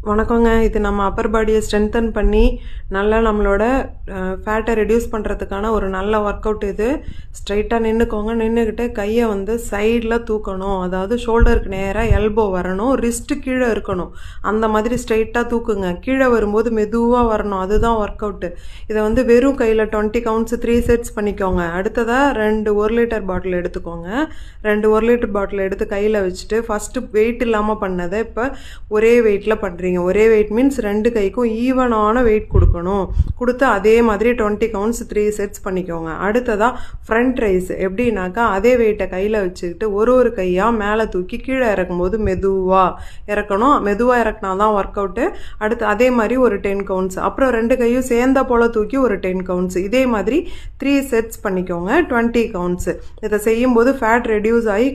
வணக்கங்க. இது நம்ம அப்பர் பாடியை ஸ்ட்ரென்தன் பண்ணி நல்லா நம்மளோட ஃபேட்டை ரெடியூஸ் பண்ணுறதுக்கான ஒரு நல்ல ஒர்க் அவுட் இது. ஸ்ட்ரைட்டாக நின்றுக்கோங்க. நின்றுக்கிட்டு கையை சைடில் தூக்கணும். அதாவது ஷோல்டருக்கு நேராக எல்போ வரணும், ரிஸ்ட்டு கீழே இருக்கணும். அந்த மாதிரி ஸ்ட்ரைட்டாக தூக்குங்க. கீழே வரும்போது மெதுவாக வரணும். அதுதான் ஒர்க் அவுட்டு. இதை வெறும் கையில் 20 கவுண்ட்ஸ் 3 செட்ஸ் பண்ணிக்கோங்க. அடுத்ததாக 2 1 லிட்டர் பாட்டில் எடுத்துக்கோங்க. 2 1 லிட்டர் பாட்டில் எடுத்து கையில் வச்சுட்டு ஃபஸ்ட்டு வெயிட் இல்லாமல் பண்ணதை இப்போ ஒரே வெயிட்டில் பண்ணுறீங்க. ஒரே வெயிட் மீன்ஸ் 2 கைக்கும் ஈவனான வெயிட் கொடுக்கணும். கொடுத்து அதே மாதிரி 20 கவுண்ட்ஸ் 3 செட்ஸ் பண்ணிக்கோங்க. அடுத்ததாக ஃப்ரண்ட் ரைஸ் எப்படின்னாக்கா அதே வெயிட்டை கையில் வச்சுக்கிட்டு ஒரு கையாக மேலே தூக்கி கீழே இறக்கும்போது மெதுவாக இறக்கணும். மெதுவாக இறக்குனா தான் ஒர்க் அவுட்டு. அடுத்து அதே மாதிரி ஒரு 10 கவுண்ட்ஸ். அப்புறம் 2 கையும் சேர்ந்த போல் தூக்கி ஒரு 10 கவுண்ட்ஸ். இதே மாதிரி 3 செட்ஸ் பண்ணிக்கோங்க. 20 கவுண்ட்ஸ். இதை செய்யும்போது ஃபேட் ரெடியூஸ் ஆகி